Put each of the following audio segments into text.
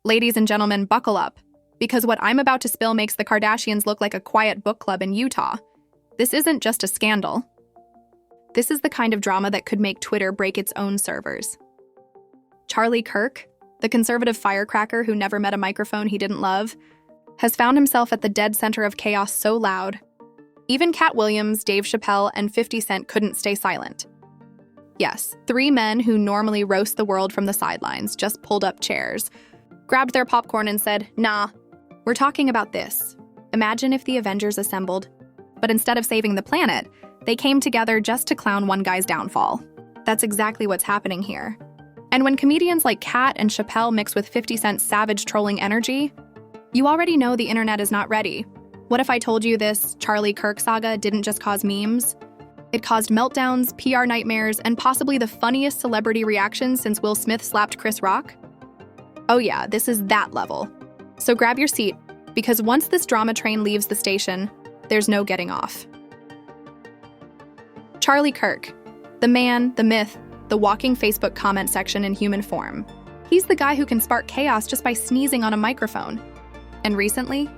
Ladies and gentlemen, buckle up, because what I'm about to spill makes the Kardashians look like a quiet book club in Utah. This isn't just a scandal. This is the kind of drama that could make Twitter break its own servers. Charlie Kirk, the conservative firecracker who never met a microphone he didn't love, has found himself at the dead center of chaos so loud. Even Katt Williams, Dave Chappelle, and 50 Cent couldn't stay silent. Yes, 3 men who normally roast the world from the sidelines just pulled up chairs, grabbed their popcorn and said, "Nah, we're talking about this. Imagine if the Avengers assembled, but instead of saving the planet, they came together just to clown one guy's downfall." That's exactly what's happening here. And when comedians like Katt and Chappelle mix with 50 Cent's savage trolling energy, you already know the internet is not ready. What if I told you this Charlie Kirk saga didn't just cause memes? It caused meltdowns, PR nightmares, and possibly the funniest celebrity reactions since Will Smith slapped Chris Rock? Oh yeah, this is that level. So grab your seat, because once this drama train leaves the station, there's no getting off. Charlie Kirk, the man, the myth, the walking Facebook comment section in human form. He's the guy who can spark chaos just by sneezing on a microphone. And recently,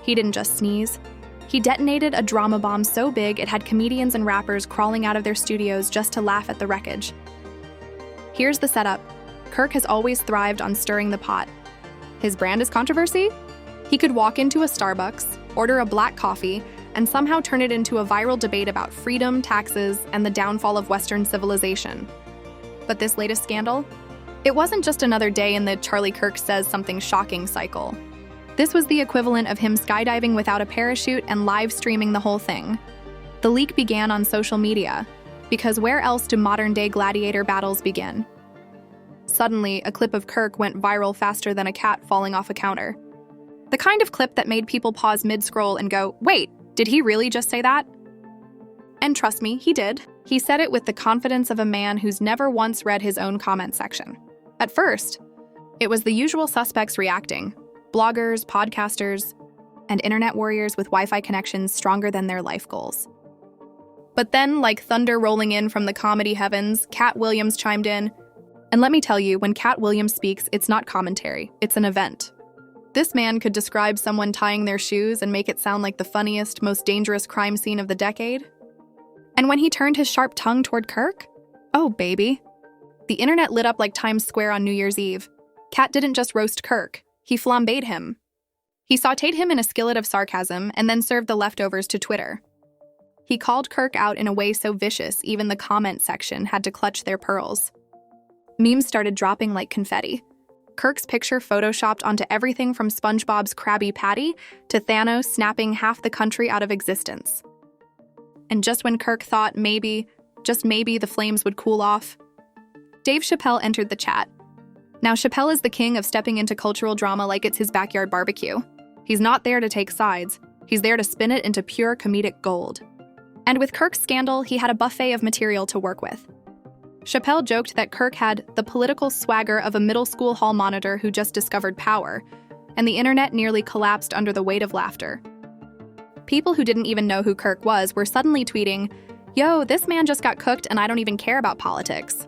he didn't just sneeze. He detonated a drama bomb so big it had comedians and rappers crawling out of their studios just to laugh at the wreckage. Here's the setup. Kirk has always thrived on stirring the pot. His brand is controversy? He could walk into a Starbucks, order a black coffee, and somehow turn it into a viral debate about freedom, taxes, and the downfall of Western civilization. But this latest scandal? It wasn't just another day in the Charlie Kirk says something shocking cycle. This was the equivalent of him skydiving without a parachute and live streaming the whole thing. The leak began on social media, because where else do modern-day gladiator battles begin? Suddenly, a clip of Kirk went viral faster than a cat falling off a counter. The kind of clip that made people pause mid-scroll and go, "Wait, did he really just say that?" And trust me, he did. He said it with the confidence of a man who's never once read his own comment section. At first, it was the usual suspects reacting: bloggers, podcasters, and internet warriors with Wi-Fi connections stronger than their life goals. But then, like thunder rolling in from the comedy heavens, Katt Williams chimed in. And let me tell you, when Katt Williams speaks, it's not commentary, it's an event. This man could describe someone tying their shoes and make it sound like the funniest, most dangerous crime scene of the decade. And when he turned his sharp tongue toward Kirk, oh baby. The internet lit up like Times Square on New Year's Eve. Katt didn't just roast Kirk, he flambéed him. He sautéed him in a skillet of sarcasm and then served the leftovers to Twitter. He called Kirk out in a way so vicious even the comment section had to clutch their pearls. Memes started dropping like confetti. Kirk's picture photoshopped onto everything from SpongeBob's Krabby Patty to Thanos snapping half the country out of existence. And just when Kirk thought maybe, just maybe, the flames would cool off, Dave Chappelle entered the chat. Now, Chappelle is the king of stepping into cultural drama like it's his backyard barbecue. He's not there to take sides. He's there to spin it into pure comedic gold. And with Kirk's scandal, he had a buffet of material to work with. Chappelle joked that Kirk had the political swagger of a middle school hall monitor who just discovered power, and the internet nearly collapsed under the weight of laughter. People who didn't even know who Kirk was were suddenly tweeting, "Yo, this man just got cooked and I don't even care about politics."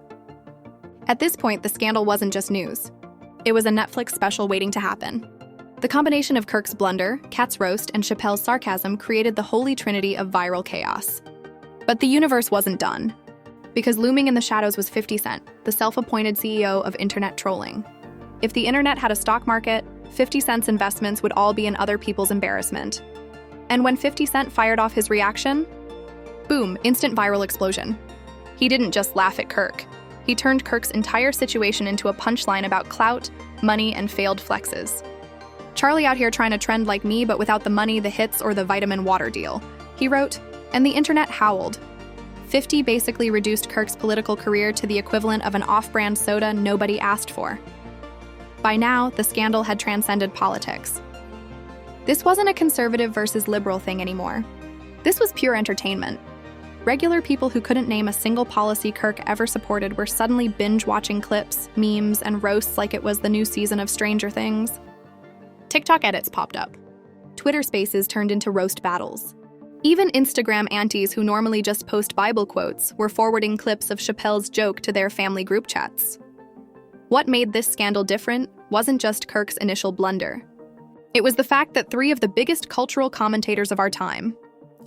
At this point, the scandal wasn't just news. It was a Netflix special waiting to happen. The combination of Kirk's blunder, Katt's roast, and Chappelle's sarcasm created the holy trinity of viral chaos. But the universe wasn't done. Because looming in the shadows was 50 Cent, the self-appointed CEO of internet trolling. If the internet had a stock market, 50 Cent's investments would all be in other people's embarrassment. And when 50 Cent fired off his reaction, boom, instant viral explosion. He didn't just laugh at Kirk. He turned Kirk's entire situation into a punchline about clout, money, and failed flexes. Charlie out here trying to trend like me, but without the money, the hits, or the vitamin water deal. He wrote, and the internet howled. 50 basically reduced Kirk's political career to the equivalent of an off-brand soda nobody asked for. By now, the scandal had transcended politics. This wasn't a conservative versus liberal thing anymore. This was pure entertainment. Regular people who couldn't name a single policy Kirk ever supported were suddenly binge-watching clips, memes, and roasts like it was the new season of Stranger Things. TikTok edits popped up. Twitter Spaces turned into roast battles. Even Instagram aunties who normally just post Bible quotes were forwarding clips of Chappelle's joke to their family group chats. What made this scandal different wasn't just Kirk's initial blunder. It was the fact that three of the biggest cultural commentators of our time,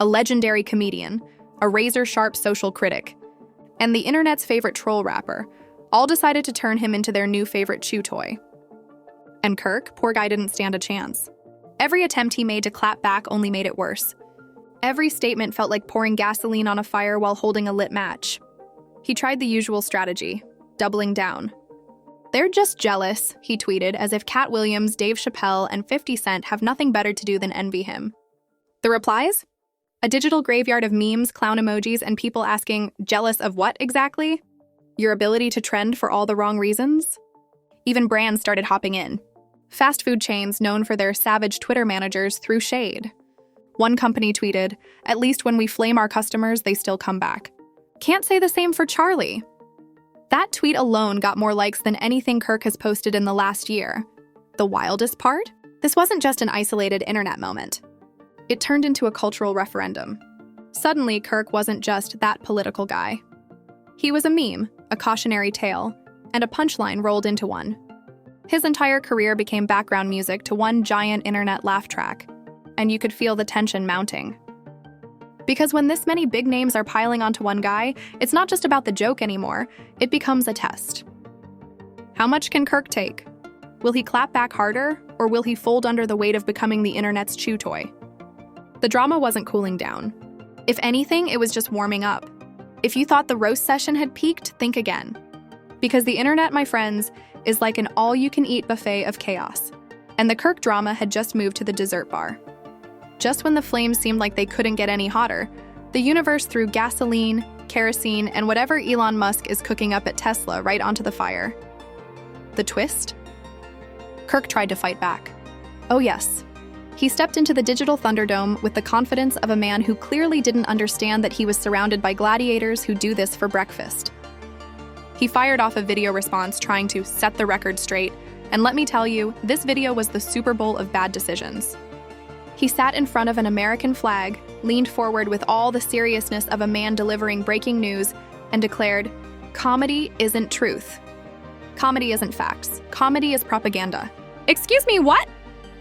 a legendary comedian, a razor-sharp social critic, and the internet's favorite troll rapper, all decided to turn him into their new favorite chew toy. And Kirk, poor guy, didn't stand a chance. Every attempt he made to clap back only made it worse. Every statement felt like pouring gasoline on a fire while holding a lit match. He tried the usual strategy, doubling down. "They're just jealous," he tweeted, as if Katt Williams, Dave Chappelle, and 50 Cent have nothing better to do than envy him. The replies? A digital graveyard of memes, clown emojis, and people asking, jealous of what exactly? Your ability to trend for all the wrong reasons? Even brands started hopping in. Fast food chains known for their savage Twitter managers threw shade. One company tweeted, "At least when we flame our customers, they still come back." Can't say the same for Charlie. That tweet alone got more likes than anything Kirk has posted in the last year. The wildest part? This wasn't just an isolated internet moment. It turned into a cultural referendum. Suddenly, Kirk wasn't just that political guy. He was a meme, a cautionary tale, and a punchline rolled into one. His entire career became background music to one giant internet laugh track, and you could feel the tension mounting. Because when this many big names are piling onto one guy, it's not just about the joke anymore, it becomes a test. How much can Kirk take? Will he clap back harder, or will he fold under the weight of becoming the internet's chew toy? The drama wasn't cooling down. If anything, it was just warming up. If you thought the roast session had peaked, think again. Because the internet, my friends, is like an all-you-can-eat buffet of chaos. And the Kirk drama had just moved to the dessert bar. Just when the flames seemed like they couldn't get any hotter, the universe threw gasoline, kerosene, and whatever Elon Musk is cooking up at Tesla right onto the fire. The twist? Kirk tried to fight back. Oh yes. He stepped into the digital Thunderdome with the confidence of a man who clearly didn't understand that he was surrounded by gladiators who do this for breakfast. He fired off a video response trying to set the record straight, and let me tell you, this video was the Super Bowl of bad decisions. He sat in front of an American flag, leaned forward with all the seriousness of a man delivering breaking news, and declared, "Comedy isn't truth. Comedy isn't facts. Comedy is propaganda." Excuse me, what?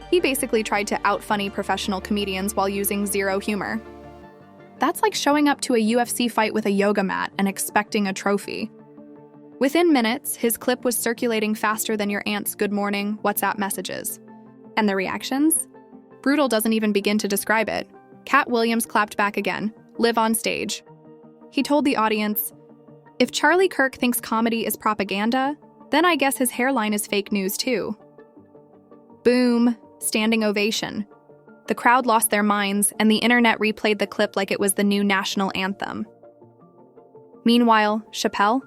He basically tried to out-funny professional comedians while using zero humor. That's like showing up to a UFC fight with a yoga mat and expecting a trophy. Within minutes, his clip was circulating faster than your aunt's good morning WhatsApp messages. And the reactions? Brutal doesn't even begin to describe it. Katt Williams clapped back again, live on stage. He told the audience, "If Charlie Kirk thinks comedy is propaganda, then I guess his hairline is fake news too." Boom. Standing ovation. The crowd lost their minds, and the internet replayed the clip like it was the new national anthem. Meanwhile, Chappelle?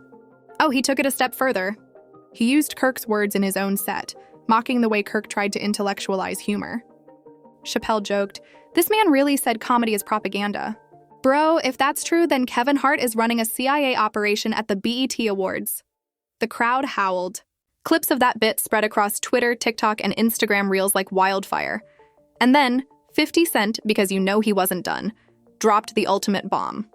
Oh, he took it a step further. He used Kirk's words in his own set, mocking the way Kirk tried to intellectualize humor. Chappelle joked, "This man really said comedy is propaganda. Bro, if that's true, then Kevin Hart is running a CIA operation at the BET Awards." The crowd howled. Clips of that bit spread across Twitter, TikTok, and Instagram reels like wildfire. And then, 50 Cent, because you know he wasn't done, dropped the ultimate bomb.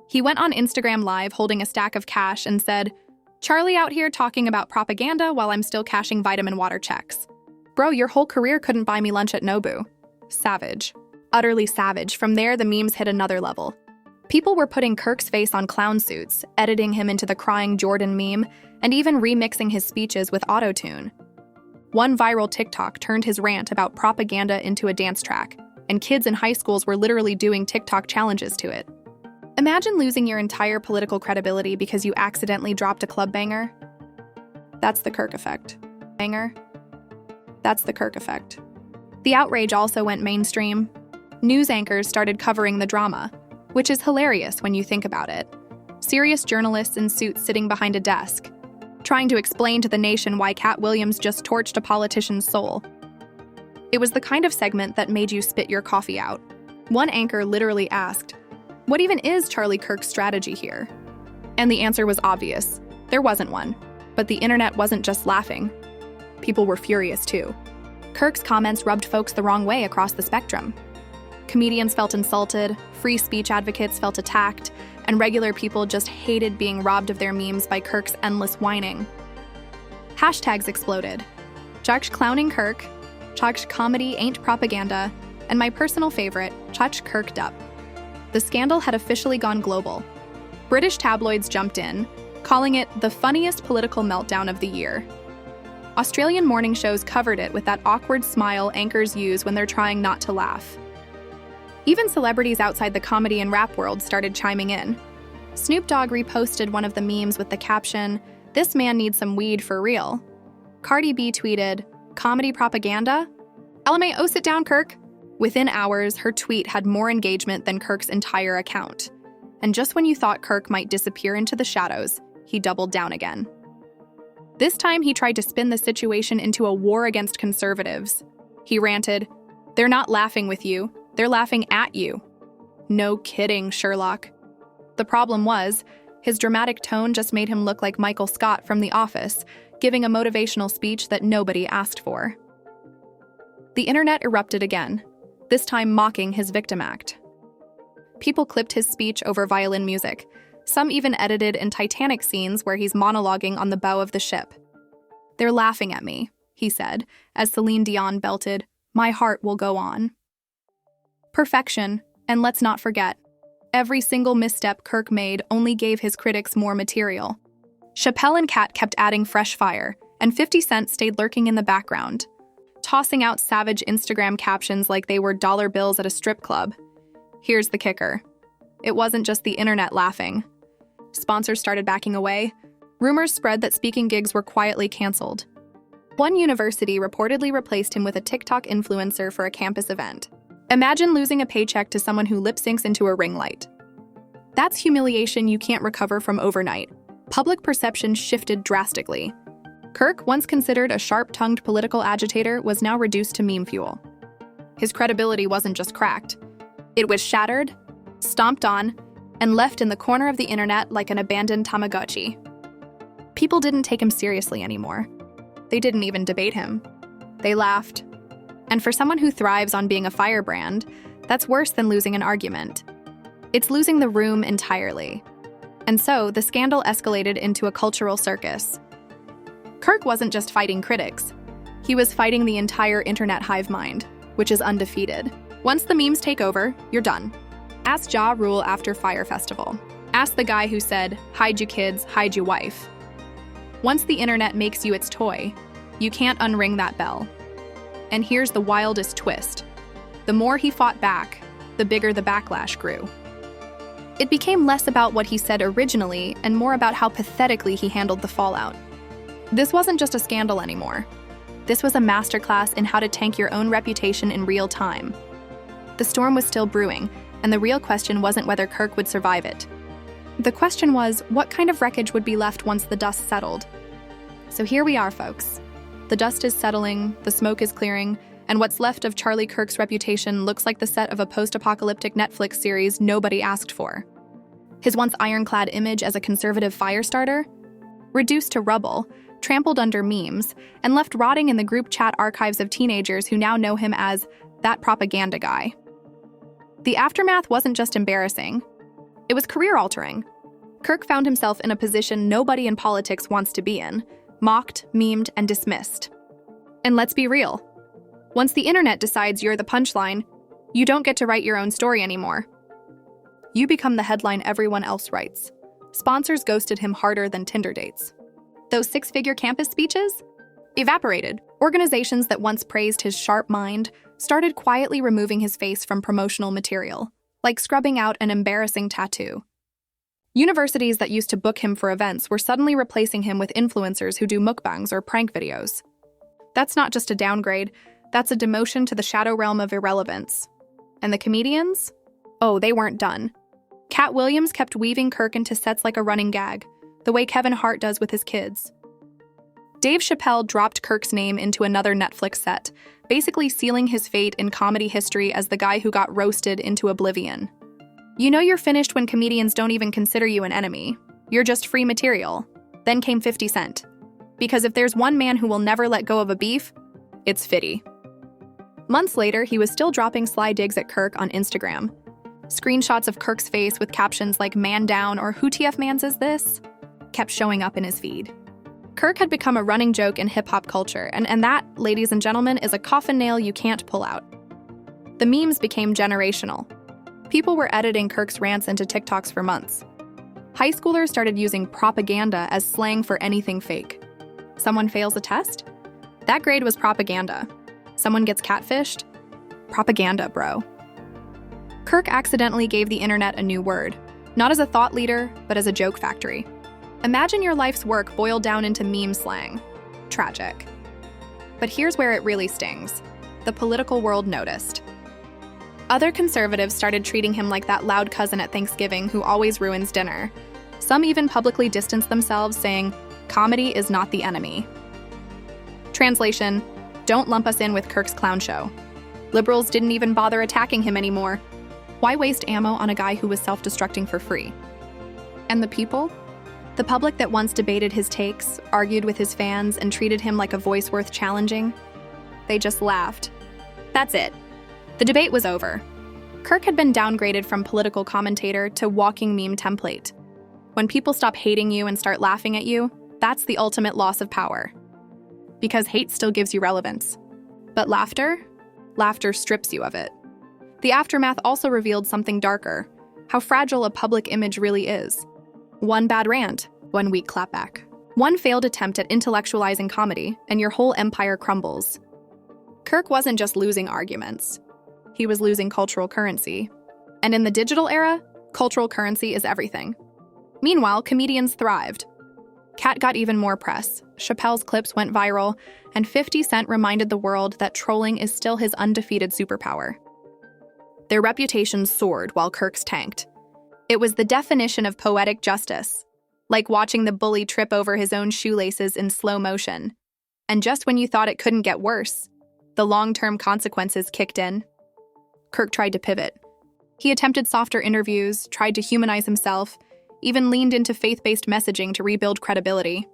He went on Instagram Live holding a stack of cash and said, "Charlie out here talking about propaganda while I'm still cashing vitamin water checks. Bro, your whole career couldn't buy me lunch at Nobu." Savage. Utterly savage. From there, the memes hit another level. People were putting Kirk's face on clown suits, editing him into the crying Jordan meme, and even remixing his speeches with autotune. One viral TikTok turned his rant about propaganda into a dance track, and kids in high schools were literally doing TikTok challenges to it. Imagine losing your entire political credibility because you accidentally dropped a club banger. That's the Kirk effect. Banger? That's the Kirk effect. The outrage also went mainstream. News anchors started covering the drama, which is hilarious when you think about it. Serious journalists in suits sitting behind a desk, trying to explain to the nation why Katt Williams just torched a politician's soul. It was the kind of segment that made you spit your coffee out. One anchor literally asked, "What even is Charlie Kirk's strategy here?" And the answer was obvious. There wasn't one. But the internet wasn't just laughing. People were furious too. Kirk's comments rubbed folks the wrong way across the spectrum. Comedians felt insulted, free speech advocates felt attacked, and regular people just hated being robbed of their memes by Kirk's endless whining. Hashtags exploded. Chach clowning Kirk, Chach comedy ain't propaganda, and my personal favorite, Chach Kirked up. The scandal had officially gone global. British tabloids jumped in, calling it the funniest political meltdown of the year. Australian morning shows covered it with that awkward smile anchors use when they're trying not to laugh. Even celebrities outside the comedy and rap world started chiming in. Snoop Dogg reposted one of the memes with the caption, "This man needs some weed for real." Cardi B tweeted, "Comedy propaganda? LMAO, sit down, Kirk." Within hours, her tweet had more engagement than Kirk's entire account. And just when you thought Kirk might disappear into the shadows, he doubled down again. This time, he tried to spin the situation into a war against conservatives. He ranted, "They're not laughing with you, they're laughing at you." No kidding, Sherlock. The problem was, his dramatic tone just made him look like Michael Scott from The Office, giving a motivational speech that nobody asked for. The internet erupted again, this time mocking his victim act. People clipped his speech over violin music. Some even edited in Titanic scenes where he's monologuing on the bow of the ship. "They're laughing at me," he said, as Celine Dion belted, "My heart will go on." Perfection, and let's not forget, every single misstep Kirk made only gave his critics more material. Chappelle and Katt kept adding fresh fire, and 50 Cent stayed lurking in the background, tossing out savage Instagram captions like they were dollar bills at a strip club. Here's the kicker. It wasn't just the internet laughing. Sponsors started backing away. Rumors spread that speaking gigs were quietly canceled. One university reportedly replaced him with a TikTok influencer for a campus event. Imagine losing a paycheck to someone who lip syncs into a ring light. That's humiliation you can't recover from overnight. Public perception shifted drastically. Kirk, once considered a sharp-tongued political agitator, was now reduced to meme fuel. His credibility wasn't just cracked. It was shattered, stomped on, and left in the corner of the internet like an abandoned Tamagotchi. People didn't take him seriously anymore. They didn't even debate him. They laughed. And for someone who thrives on being a firebrand, that's worse than losing an argument. It's losing the room entirely. And so, the scandal escalated into a cultural circus. Kirk wasn't just fighting critics. He was fighting the entire internet hive mind, which is undefeated. Once the memes take over, you're done. Ask Ja Rule after Fyre Festival. Ask the guy who said, "Hide you kids, hide you wife." Once the internet makes you its toy, you can't unring that bell. And here's the wildest twist. The more he fought back, the bigger the backlash grew. It became less about what he said originally and more about how pathetically he handled the fallout. This wasn't just a scandal anymore. This was a masterclass in how to tank your own reputation in real time. The storm was still brewing, and the real question wasn't whether Kirk would survive it. The question was, what kind of wreckage would be left once the dust settled? So here we are, folks. The dust is settling, the smoke is clearing, and what's left of Charlie Kirk's reputation looks like the set of a post-apocalyptic Netflix series nobody asked for. His once ironclad image as a conservative fire starter? Reduced to rubble, trampled under memes, and left rotting in the group chat archives of teenagers who now know him as that propaganda guy. The aftermath wasn't just embarrassing. It was career-altering. Kirk found himself in a position nobody in politics wants to be in, mocked, memed, and dismissed. And let's be real. Once the internet decides you're the punchline, you don't get to write your own story anymore. You become the headline everyone else writes. Sponsors ghosted him harder than Tinder dates. Those six-figure campus speeches? Evaporated. Organizations that once praised his sharp mind started quietly removing his face from promotional material, like scrubbing out an embarrassing tattoo. Universities that used to book him for events were suddenly replacing him with influencers who do mukbangs or prank videos. That's not just a downgrade, that's a demotion to the shadow realm of irrelevance. And the comedians? Oh, they weren't done. Katt Williams kept weaving Kirk into sets like a running gag, the way Kevin Hart does with his kids. Dave Chappelle dropped Kirk's name into another Netflix set, basically sealing his fate in comedy history as the guy who got roasted into oblivion. You know you're finished when comedians don't even consider you an enemy. You're just free material. Then came 50 Cent. Because if there's one man who will never let go of a beef, it's 50. Months later, he was still dropping sly digs at Kirk on Instagram. Screenshots of Kirk's face with captions like "man down" or "who TF mans is this?" kept showing up in his feed. Kirk had become a running joke in hip-hop culture, and that, ladies and gentlemen, is a coffin nail you can't pull out. The memes became generational. People were editing Kirk's rants into TikToks for months. High schoolers started using propaganda as slang for anything fake. Someone fails a test? That grade was propaganda. Someone gets catfished? Propaganda, bro. Kirk accidentally gave the internet a new word, not as a thought leader, but as a joke factory. Imagine your life's work boiled down into meme slang. Tragic. But here's where it really stings. The political world noticed. Other conservatives started treating him like that loud cousin at Thanksgiving who always ruins dinner. Some even publicly distanced themselves, saying, "Comedy is not the enemy." Translation: don't lump us in with Kirk's clown show. Liberals didn't even bother attacking him anymore. Why waste ammo on a guy who was self-destructing for free? And the people? The public that once debated his takes, argued with his fans, and treated him like a voice worth challenging? They just laughed. That's it. The debate was over. Kirk had been downgraded from political commentator to walking meme template. When people stop hating you and start laughing at you, that's the ultimate loss of power. Because hate still gives you relevance. But laughter strips you of it. The aftermath also revealed something darker, how fragile a public image really is. One bad rant, one weak clapback. One failed attempt at intellectualizing comedy, and your whole empire crumbles. Kirk wasn't just losing arguments. He was losing cultural currency. And in the digital era, cultural currency is everything. Meanwhile, comedians thrived. Katt got even more press, Chappelle's clips went viral, and 50 Cent reminded the world that trolling is still his undefeated superpower. Their reputations soared while Kirk's tanked. It was the definition of poetic justice, like watching the bully trip over his own shoelaces in slow motion. And just when you thought it couldn't get worse, the long-term consequences kicked in. Kirk tried to pivot. He attempted softer interviews, tried to humanize himself, even leaned into faith-based messaging to rebuild credibility.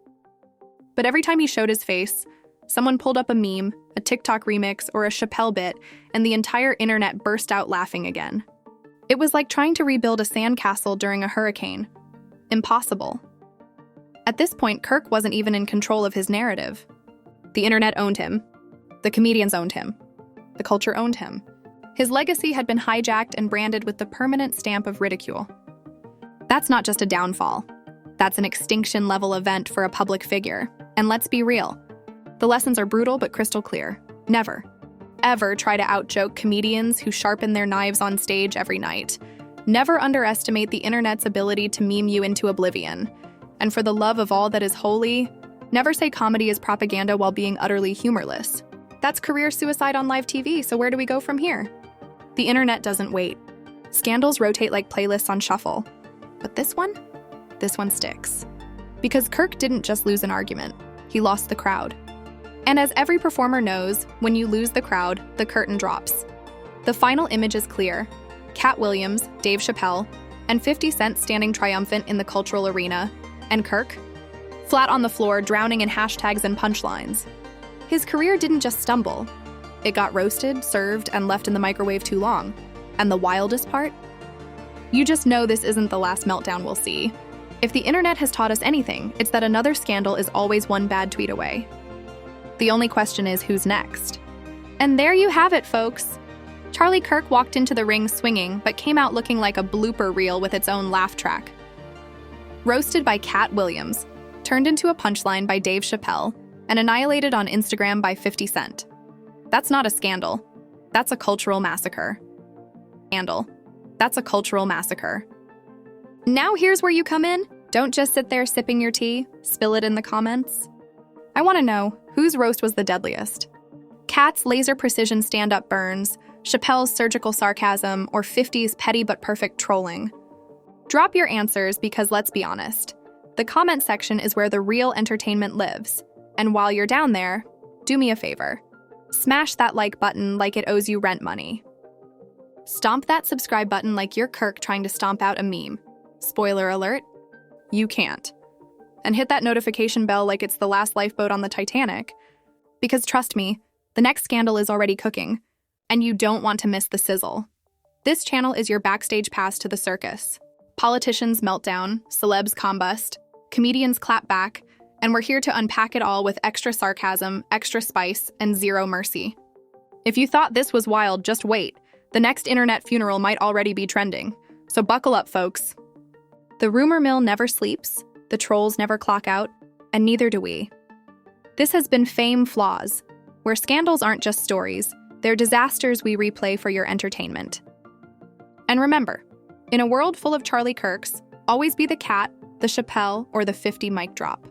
But every time he showed his face, someone pulled up a meme, a TikTok remix, or a Chappelle bit, and the entire internet burst out laughing again. It was like trying to rebuild a sandcastle during a hurricane. Impossible. At this point, Kirk wasn't even in control of his narrative. The internet owned him. The comedians owned him. The culture owned him. His legacy had been hijacked and branded with the permanent stamp of ridicule. That's not just a downfall. That's an extinction-level event for a public figure. And let's be real. The lessons are brutal but crystal clear. Never, ever try to out-joke comedians who sharpen their knives on stage every night. Never underestimate the internet's ability to meme you into oblivion. And for the love of all that is holy, never say comedy is propaganda while being utterly humorless. That's career suicide on live TV, so where do we go from here? The internet doesn't wait. Scandals rotate like playlists on shuffle. But this one sticks. Because Kirk didn't just lose an argument, he lost the crowd. And as every performer knows, when you lose the crowd, the curtain drops. The final image is clear. Katt Williams, Dave Chappelle, and 50 Cent standing triumphant in the cultural arena, and Kirk, flat on the floor, drowning in hashtags and punchlines. His career didn't just stumble. It got roasted, served, and left in the microwave too long. And the wildest part? You just know this isn't the last meltdown we'll see. If the internet has taught us anything, it's that another scandal is always one bad tweet away. The only question is who's next. And there you have it, folks. Charlie Kirk walked into the ring swinging, but came out looking like a blooper reel with its own laugh track. Roasted by Katt Williams, turned into a punchline by Dave Chappelle, and annihilated on Instagram by 50 Cent. That's not a scandal. That's a cultural massacre. That's a cultural massacre. Now here's where you come in. Don't just sit there sipping your tea, spill it in the comments. I want to know, whose roast was the deadliest? Katt's laser precision stand-up burns, Chappelle's surgical sarcasm, or 50's petty but perfect trolling? Drop your answers because let's be honest, the comment section is where the real entertainment lives. And while you're down there, do me a favor. Smash that like button like it owes you rent money. Stomp that subscribe button like you're Kirk trying to stomp out a meme. Spoiler alert, you can't. And hit that notification bell like it's the last lifeboat on the Titanic. Because trust me, the next scandal is already cooking, and you don't want to miss the sizzle. This channel is your backstage pass to the circus. Politicians melt down, celebs combust, comedians clap back, And we're here to unpack it all with extra sarcasm, extra spice, and zero mercy. If you thought this was wild, just wait. The next internet funeral might already be trending. So buckle up, folks. The rumor mill never sleeps, the trolls never clock out, and neither do we. This has been Fame Flaws, where scandals aren't just stories, they're disasters we replay for your entertainment. And remember, in a world full of Charlie Kirks, always be the Katt, the Chappelle, or the 50 mic drop.